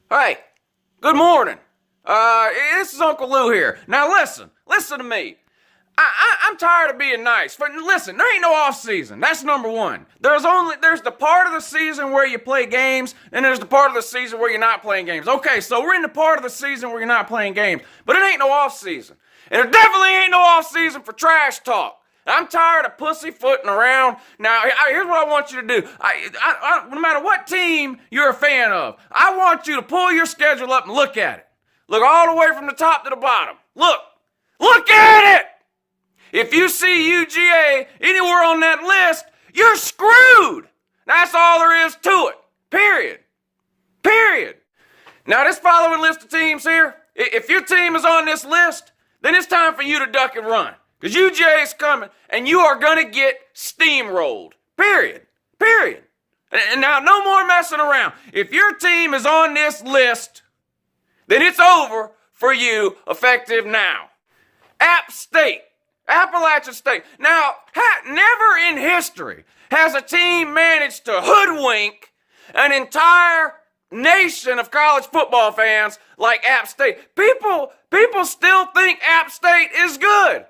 Hey, good morning. This is Uncle Lou here. Now listen to me. I'm tired of being nice. But listen, there ain't no off season. That's number one. There's the part of the season where you play games, and there's the part of the season where you're not playing games. Okay, so we're in the part of the season where you're not playing games, but it ain't no off season. And there definitely ain't no off season for trash talk. I'm tired of pussyfooting around. Now, here's what I want you to do. No matter what team you're a fan of, I want you to pull your schedule up and look at it. Look all the way from the top to the bottom. Look at it! If you see UGA anywhere on that list, you're screwed. That's all there is to it. Period. Now, this following list of teams here, if your team is on this list, then it's time for you to duck and run. Because UGA is coming, and you are going to get steamrolled. Period. And now, no more messing around. If your team is on this list, then it's over for you effective now. App State. Appalachian State. Now, never in history has a team managed to hoodwink an entire nation of college football fans like App State. People still think App State is good.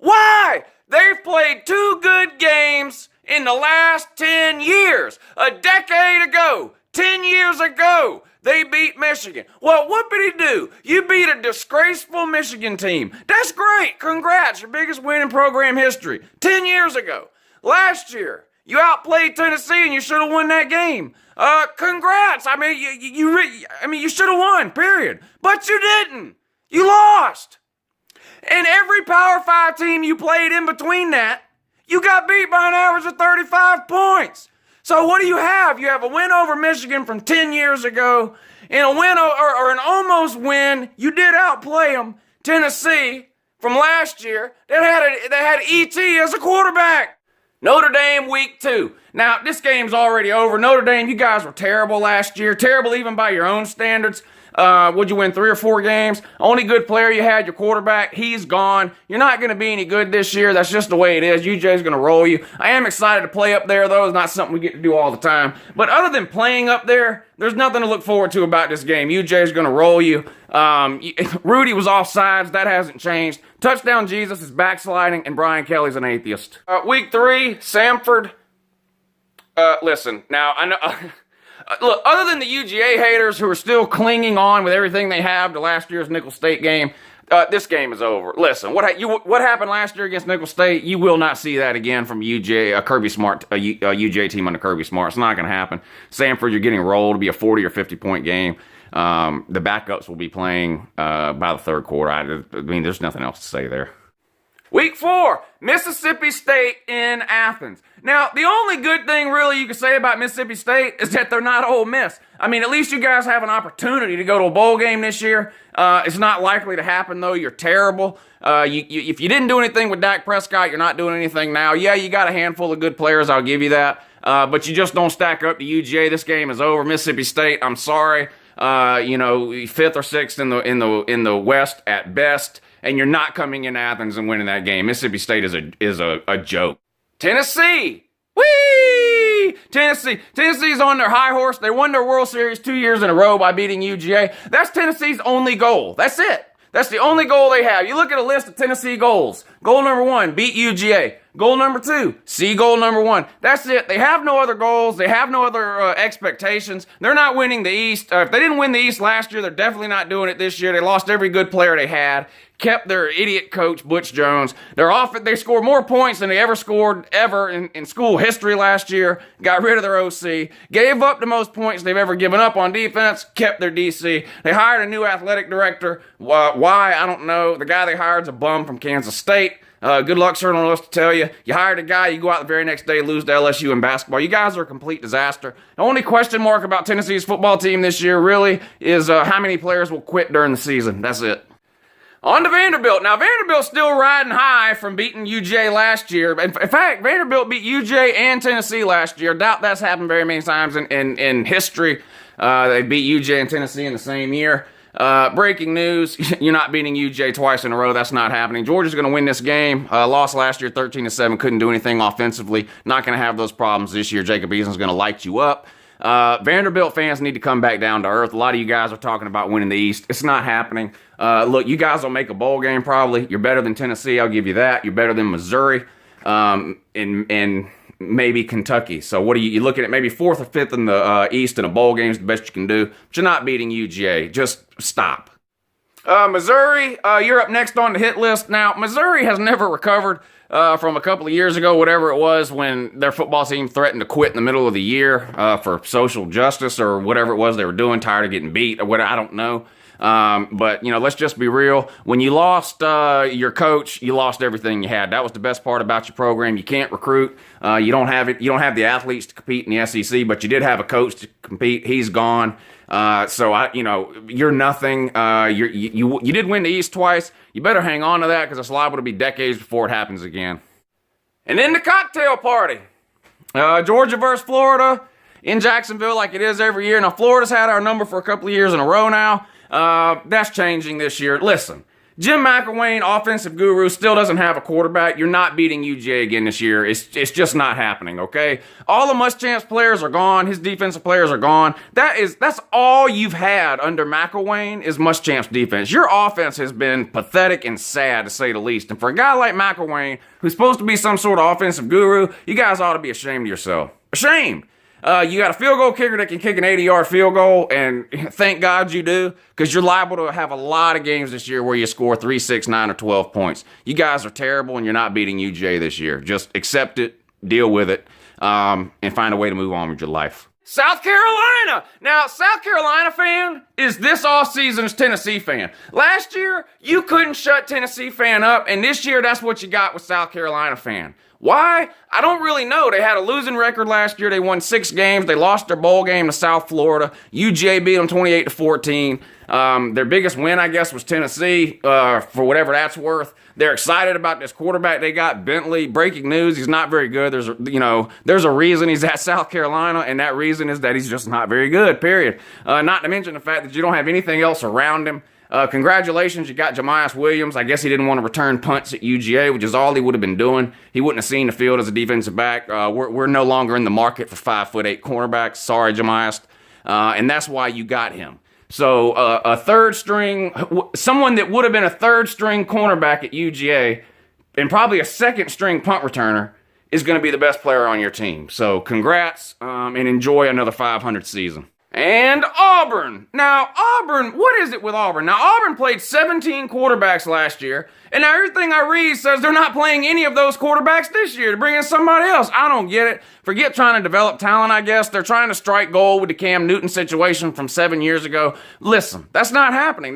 Why? They've played 2 good games in the last 10 years. A decade ago, 10 years ago, they beat Michigan. Well, what did he do? You beat a disgraceful Michigan team. That's great. Congrats. Your biggest win in program history. 10 years ago. Last year, you outplayed Tennessee and you should have won that game. Congrats. I mean, you should have won, period. But you didn't. You lost. And every Power 5 team you played in between that, you got beat by an average of 35 points. So what do you have? You have a win over Michigan from 10 years ago, and a win or an almost win. You did outplay them. Tennessee from last year that had E.T. as a quarterback. Notre Dame week 2. Now, this game's already over. Notre Dame, you guys were terrible last year. Terrible even by your own standards. Would you win 3 or 4 games? Only good player you had, your quarterback, he's gone. You're not going to be any good this year. That's just the way it is. UJ's going to roll you. I am excited to play up there, though. It's not something we get to do all the time. But other than playing up there, there's nothing to look forward to about this game. UJ's going to roll you. Rudy was offsides. That hasn't changed. Touchdown Jesus is backsliding, and Brian Kelly's an atheist. Week 3, Samford. Listen, now, I know... Look, other than the UGA haters who are still clinging on with everything they have to last year's Nicholls State game, this game is over. Listen, what happened last year against Nicholls State, you will not see that again from UGA, a Kirby Smart, a UGA team under Kirby Smart. It's not going to happen. Samford, you're getting rolled. It'll be a 40 or 50-point game. The backups will be playing by the third quarter. I mean, there's nothing else to say there. Week 4, Mississippi State in Athens. Now, the only good thing really you can say about Mississippi State is that they're not Ole Miss. I mean, at least you guys have an opportunity to go to a bowl game this year. It's not likely to happen, though. You're terrible. If you didn't do anything with Dak Prescott, you're not doing anything now. Yeah, you got a handful of good players, I'll give you that. But you just don't stack up to UGA. This game is over. Mississippi State, I'm sorry. 5th or 6th in the West at best. And you're not coming in Athens and winning that game. Mississippi State is a joke. Tennessee! Whee! Tennessee's on their high horse. They won their World Series 2 years in a row by beating UGA. That's Tennessee's only goal. That's it. That's the only goal they have. You look at a list of Tennessee goals. Goal number 1, beat UGA. Goal number 2, see goal number 1. That's it. They have no other goals. They have no other expectations. They're not winning the East. If they didn't win the East last year, they're definitely not doing it this year. They lost every good player they had. Kept their idiot coach, Butch Jones. They scored more points than they ever scored in school history last year. Got rid of their OC. Gave up the most points they've ever given up on defense. Kept their DC. They hired a new athletic director. Why? I don't know. The guy they hired's a bum from Kansas State. Good luck, sir. I don't know what to tell you. You hired a guy, you go out the very next day, lose to LSU in basketball. You guys are a complete disaster. The only question mark about Tennessee's football team this year really is how many players will quit during the season. That's it. On to Vanderbilt. Now, Vanderbilt's still riding high from beating UJ last year. In fact, Vanderbilt beat UJ and Tennessee last year. Doubt that's happened very many times in history. They beat UJ and Tennessee in the same year. Breaking news, you're not beating UJ twice in a row. That's not happening. Georgia's going to win this game. Lost last year 13-7. Couldn't do anything offensively. Not going to have those problems this year. Jacob Eason's going to light you up. Vanderbilt fans need to come back down to earth. A lot of you guys are talking about winning the East. It's not happening. Look, you guys will make a bowl game probably. You're better than Tennessee, I'll give you that. You're better than Missouri, and maybe Kentucky. So what are you looking at? Maybe 4th or 5th in the East in a bowl game is the best you can do. But you're not beating UGA. Just stop. Missouri, you're up next on the hit list. Now, Missouri has never recovered from a couple of years ago, whatever it was, when their football team threatened to quit in the middle of the year for social justice or whatever it was they were doing, tired of getting beat or what, I don't know. But, let's just be real. When you lost your coach, you lost everything you had. That was the best part about your program. You can't recruit. You don't have it. You don't have the athletes to compete in the SEC, but you did have a coach to compete. He's gone. So you're nothing. You did win the East twice. You better hang on to that because it's liable to be decades before it happens again. And then the cocktail party. Georgia versus Florida in Jacksonville like it is every year. Now, Florida's had our number for a couple of years in a row now. That's changing this year. Listen, Jim McElwain, offensive guru, still doesn't have a quarterback. You're not beating UGA again this year. It's just not happening, okay? All the Muschamps players are gone. His defensive players are gone. That's all you've had under McElwain is Muschamps defense. Your offense has been pathetic and sad, to say the least. And for a guy like McElwain, who's supposed to be some sort of offensive guru, you guys ought to be ashamed of yourself. Ashamed. You got a field goal kicker that can kick an 80-yard field goal, and thank God you do, because you're liable to have a lot of games this year where you score 3, 6, 9, or 12 points. You guys are terrible, and you're not beating UGA this year. Just accept it, deal with it, and find a way to move on with your life. South Carolina! Now, South Carolina fan is this offseason's Tennessee fan. Last year, you couldn't shut Tennessee fan up, and this year, that's what you got with South Carolina fan. Why? I don't really know. They had a losing record last year. They won 6 games. They lost their bowl game to South Florida. UGA beat them 28-14. Their biggest win, I guess, was Tennessee, for whatever that's worth. They're excited about this quarterback they got, Bentley. Breaking news, he's not very good. There's a reason he's at South Carolina, and that reason is that he's just not very good, period. Not to mention the fact that you don't have anything else around him. Congratulations, you got Jamias Williams. I guess he didn't want to return punts at UGA, which is all he would have been doing. He wouldn't have seen the field as a defensive back. We're no longer in the market for 5'8" cornerbacks. Sorry, Jamias. And that's why you got him. So a third string, someone that would have been a third string cornerback at UGA and probably a second string punt returner is going to be the best player on your team. So congrats, and enjoy another 500 season. And Auburn. Now, Auburn, what is it with Auburn? Now, Auburn played 17 quarterbacks last year, and now everything I read says they're not playing any of those quarterbacks this year to bring in somebody else. I don't get it. Forget trying to develop talent, I guess. They're trying to strike gold with the Cam Newton situation from 7 years ago. Listen, that's not happening.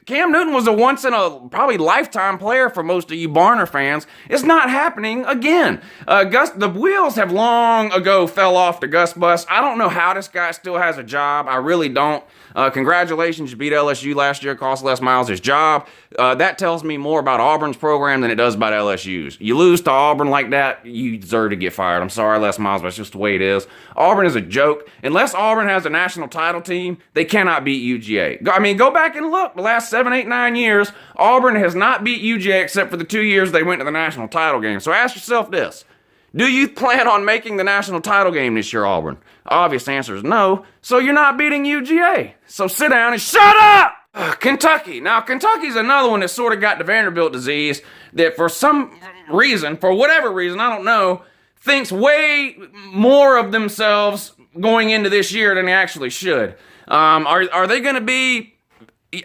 Cam Newton was a once-in-a lifetime player for most of you Barner fans. It's not happening again. The wheels have long ago fell off the Gus bus. I don't know how this guy still has a job. I really don't. Congratulations, you beat LSU last year. Cost Les Miles his job. That tells me more about Auburn's program than it does about LSU's. You lose to Auburn like that, you deserve to get fired. I'm sorry, Les Miles, but it's just the way it is. Auburn is a joke. Unless Auburn has a national title team, they cannot beat UGA. Go back and look. The last 7, 8, 9 years, Auburn has not beat UGA except for the 2 years they went to the national title game. So ask yourself this. Do you plan on making the national title game this year, Auburn? Obvious answer is no, so you're not beating UGA. So sit down and shut up! Kentucky. Now, Kentucky's another one that sort of got the Vanderbilt disease that for some reason, for whatever reason, I don't know, thinks way more of themselves going into this year than they actually should. Are they going to be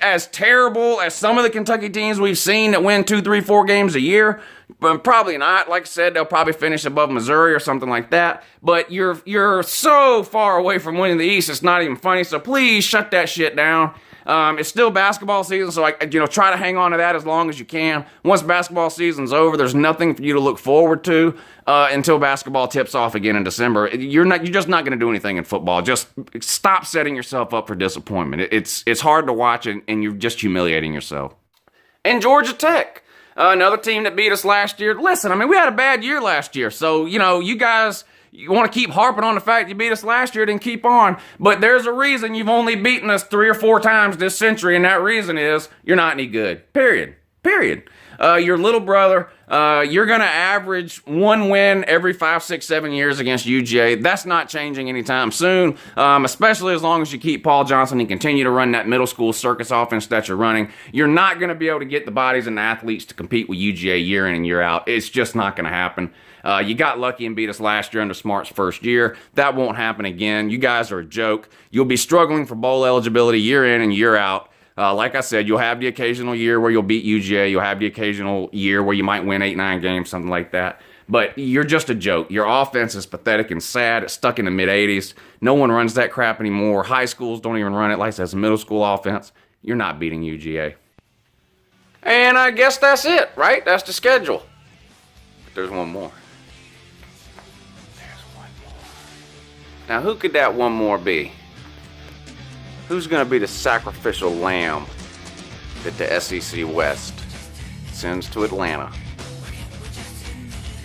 as terrible as some of the Kentucky teams we've seen that win 2, 3, 4 games a year? Probably not. Like I said, they'll probably finish above Missouri or something like that. But you're so far away from winning the East, it's not even funny. So please shut that shit down. It's still basketball season, so try to hang on to that as long as you can. Once basketball season's over, there's nothing for you to look forward to until basketball tips off again in December. You're just not going to do anything in football. Just stop setting yourself up for disappointment. It's hard to watch, and you're just humiliating yourself. And Georgia Tech, another team that beat us last year. Listen, we had a bad year last year, so you guys. You want to keep harping on the fact you beat us last year, then keep on. But there's a reason you've only beaten us 3 or 4 times this century, and that reason is you're not any good. Period. your little brother, you're going to average 1 win every 5, 6, 7 years against UGA. That's not changing anytime soon, especially as long as you keep Paul Johnson and continue to run that middle school circus offense that you're running. You're not going to be able to get the bodies and the athletes to compete with UGA year in and year out. It's just not going to happen. You got lucky and beat us last year under Smart's first year. That won't happen again. You guys are a joke. You'll be struggling for bowl eligibility year in and year out. Like I said, you'll have the occasional year where you'll beat UGA. You'll have the occasional year where you might win 8, 9 games, something like that. But you're just a joke. Your offense is pathetic and sad. It's stuck in the mid-'80s. No one runs that crap anymore. High schools don't even run it like that's a middle school offense. You're not beating UGA. And I guess that's it, right? That's the schedule. But there's one more. Now, who could that one more be? Who's going to be the sacrificial lamb that the SEC West sends to Atlanta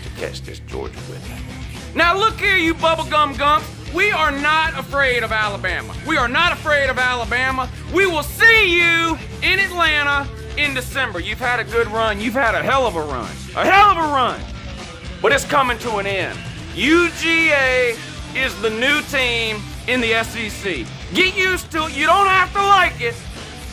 to catch this Georgia with? Now, look here, you bubblegum gumps. We are not afraid of Alabama. We are not afraid of Alabama. We will see you in Atlanta in December. You've had a good run. You've had a hell of a run. A hell of a run. But it's coming to an end. UGA is the new team in the SEC. Get used to it. You don't have to like it,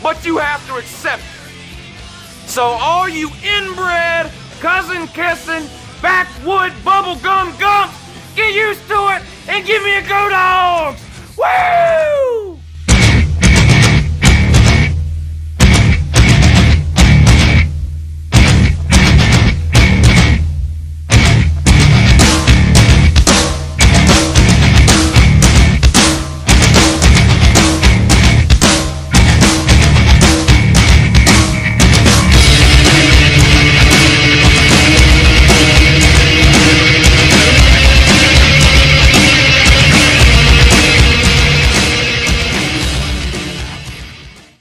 but you have to accept it. So all you inbred, cousin-kissing, backwood bubblegum gumps, get used to it and give me a go, dogs! Woo!